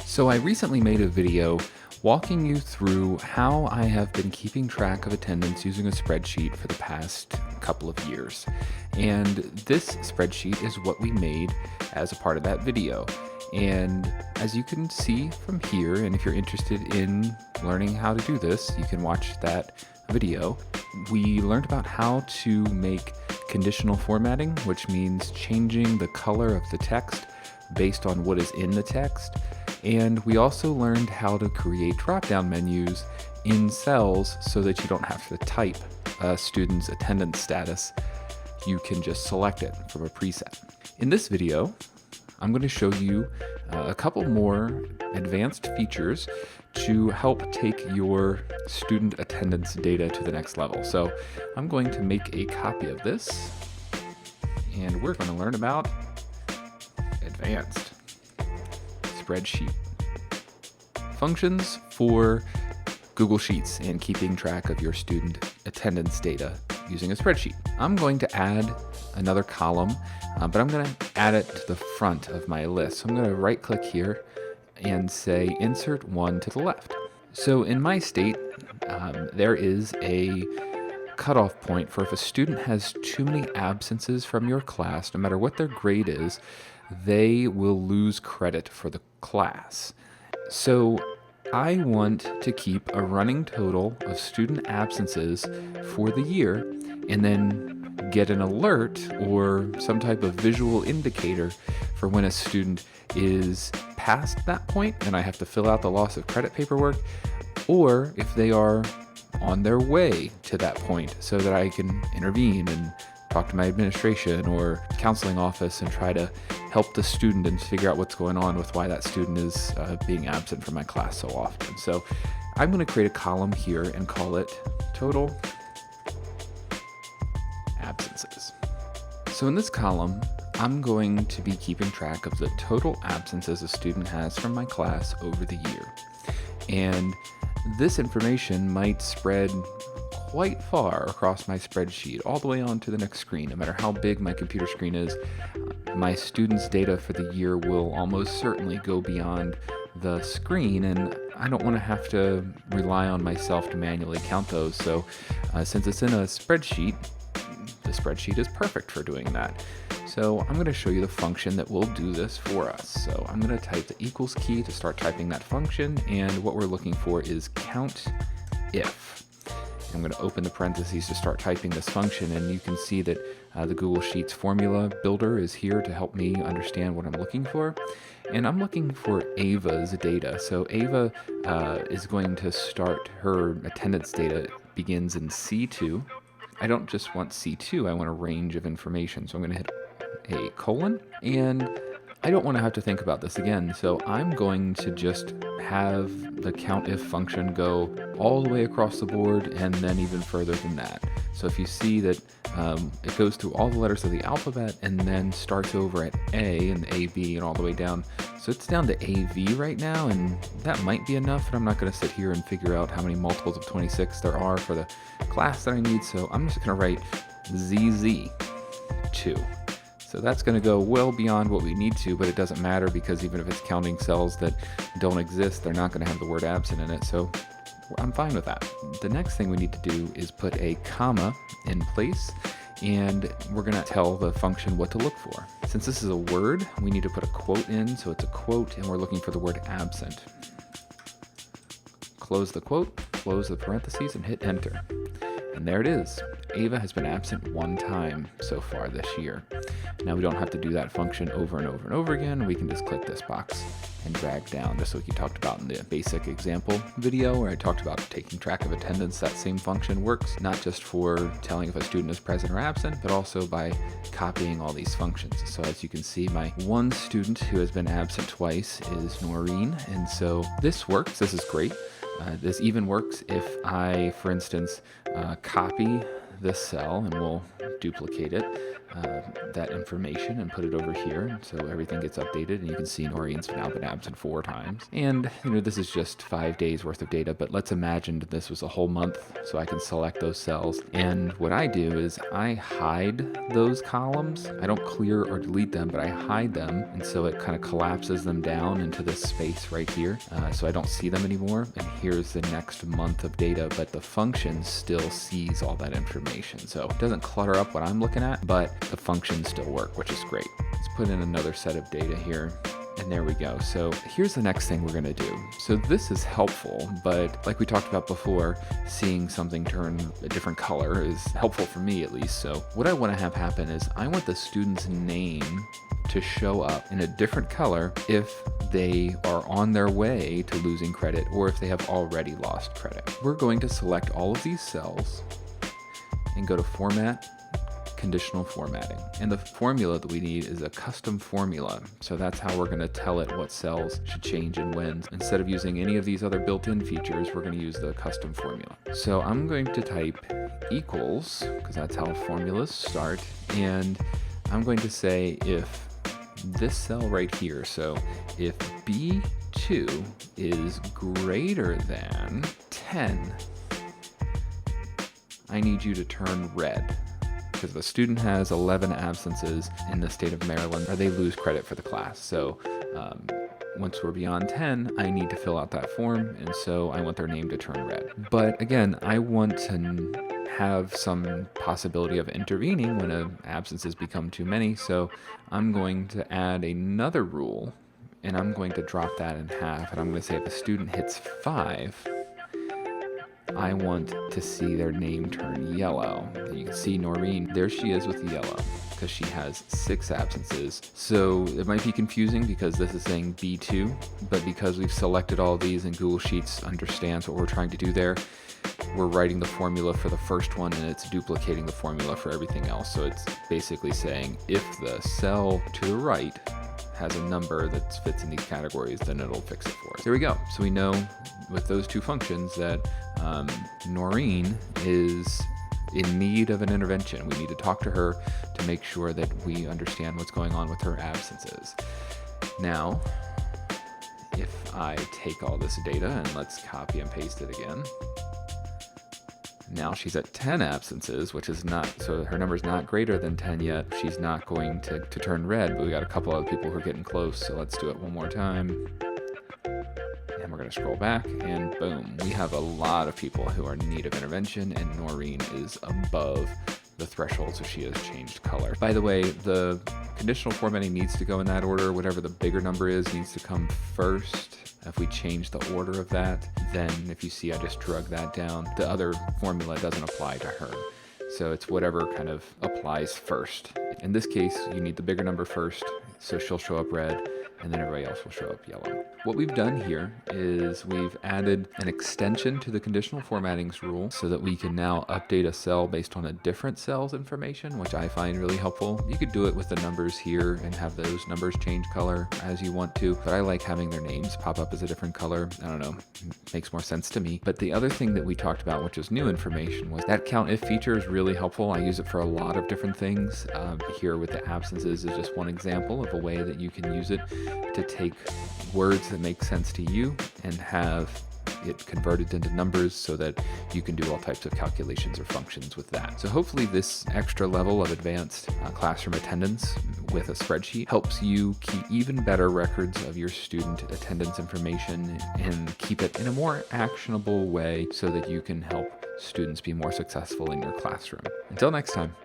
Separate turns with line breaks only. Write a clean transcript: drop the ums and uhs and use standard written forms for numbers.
So I recently made a video walking you through how I have been keeping track of attendance using a spreadsheet for the past couple of years. And this spreadsheet is what we made as a part of that video. And as you can see from here, and if you're interested in learning how to do this, you can watch that video. We learned about how to make conditional formatting, which means changing the color of the text based on what is in the text. And we also learned how to create drop-down menus in cells so that you don't have to type a student's attendance status. You can just select it from a preset. In this video, I'm going to show you a couple more advanced features to help take your student attendance data to the next level. So I'm going to make a copy of this, and we're going to learn about advanced spreadsheet functions for Google Sheets and keeping track of your student attendance data using a spreadsheet. I'm going to add another column, but I'm going to add it to the front of my list. So I'm going to right click here and say insert one to the left. So in my state, there is a cutoff point for if a student has too many absences from your class, no matter what their grade is, they will lose credit for the class. So I want to keep a running total of student absences for the year and then get an alert or some type of visual indicator for when a student is past that point and I have to fill out the loss of credit paperwork, or if they are on their way to that point so that I can intervene and talk to my administration or counseling office and try to help the student and figure out what's going on with why that student is being absent from my class so often. So I'm going to create a column here and call it total absences. So in this column, I'm going to be keeping track of the total absences a student has from my class over the year. And this information might spread quite far across my spreadsheet, all the way on to the next screen. No matter how big my computer screen is, my students' data for the year will almost certainly go beyond the screen, and I don't want to have to rely on myself to manually count those. So since it's in a spreadsheet, the spreadsheet is perfect for doing that. So I'm going to show you the function that will do this for us. So I'm going to type the equals key to start typing that function, and what we're looking for is count if. I'm going to open the parentheses to start typing this function, and you can see that the Google Sheets formula builder is here to help me understand what I'm looking for. And I'm looking for Ava's data. So Ava is going to start her attendance data begins in C2. I don't just want C2, I want a range of information. So I'm going to hit a colon, and I don't want to have to think about this again, so I'm going to just have the COUNTIF function go all the way across the board and then even further than that. So if you see that it goes through all the letters of the alphabet and then starts over at A and AB and all the way down. So it's down to AV right now, and that might be enough, but I'm not going to sit here and figure out how many multiples of 26 there are for the class that I need, so I'm just going to write ZZ2. So that's going to go well beyond what we need to, but it doesn't matter because even if it's counting cells that don't exist, they're not going to have the word absent in it. So I'm fine with that. The next thing we need to do is put a comma in place, and we're going to tell the function what to look for. Since this is a word, we need to put a quote in. So it's a quote, and we're looking for the word absent. Close the quote, close the parentheses, and hit enter. And there it is. Ava has been absent one time so far this year. Now we don't have to do that function over and over and over again. We can just click this box and drag down, just like you talked about in the basic example video where I talked about taking track of attendance. That same function works not just for telling if a student is present or absent, but also by copying all these functions. So as you can see, my one student who has been absent twice is Noreen, and so this works. This is great. This even works if I, for instance, copy this cell, and we'll duplicate it. that information and put it over here. So everything gets updated, and you can see Noreen's now been absent 4 times. And this is just 5 days worth of data, but let's imagine this was a whole month, so I can select those cells. And what I do is I hide those columns. I don't clear or delete them, but I hide them, and so it kind of collapses them down into this space right here, so I don't see them anymore. And here's the next month of data, but the function still sees all that information. So it doesn't clutter up what I'm looking at, but the functions still work, which is great. Let's put in another set of data here. And there we go. So here's the next thing we're going to do. So this is helpful, but like we talked about before, seeing something turn a different color is helpful for me, at least. So what I want to have happen is I want the student's name to show up in a different color if they are on their way to losing credit or if they have already lost credit. We're going to select all of these cells and go to Format, Conditional Formatting. And the formula that we need is a custom formula. So that's how we're going to tell it what cells should change and when. Instead of using any of these other built-in features, we're going to use the custom formula. So I'm going to type equals, because that's how formulas start. And I'm going to say if this cell right here, so if B2 is greater than 10, I need you to turn red. Because if a student has 11 absences in the state of Maryland, or they lose credit for the class. So once we're beyond 10, I need to fill out that form, and so I want their name to turn red. But again, I want to have some possibility of intervening when absences become too many, so I'm going to add another rule, and I'm going to drop that in half, and I'm going to say if a student hits 5, I want to see their name turn yellow. You can see Noreen, there she is with yellow because she has 6 absences. So it might be confusing because this is saying B2, but because we've selected all of these and Google Sheets understands what we're trying to do there, we're writing the formula for the first one and it's duplicating the formula for everything else. So it's basically saying if the cell to the right has a number that fits in these categories, then it'll fix it for us. There we go. So we know with those 2 functions that Noreen is in need of an intervention. We need to talk to her to make sure that we understand what's going on with her absences. Now, if I take all this data and let's copy and paste it again. Now she's at 10 absences, which is not, so her number's not greater than 10 yet. She's not going to turn red, but we got a couple other people who are getting close, so let's do it one more time. And we're going to scroll back, and boom, we have a lot of people who are in need of intervention, and Noreen is above the threshold, so she has changed color. By the way, the conditional formatting needs to go in that order. Whatever the bigger number is needs to come first. If we change the order of that, then if you see I just drug that down, the other formula doesn't apply to her. So it's whatever kind of applies first. In this case, you need the bigger number first, so she'll show up red, and then everybody else will show up yellow. What we've done here is we've added an extension to the conditional formatting's rule so that we can now update a cell based on a different cell's information, which I find really helpful. You could do it with the numbers here and have those numbers change color as you want to, but I like having their names pop up as a different color. I don't know, makes more sense to me. But the other thing that we talked about, which is new information, was that count if feature is really helpful. I use it for a lot of different things. Here with the absences is just one example of a way that you can use it to take words that make sense to you and have it converted into numbers so that you can do all types of calculations or functions with that. So hopefully this extra level of advanced classroom attendance with a spreadsheet helps you keep even better records of your student attendance information and keep it in a more actionable way so that you can help students be more successful in your classroom. Until next time.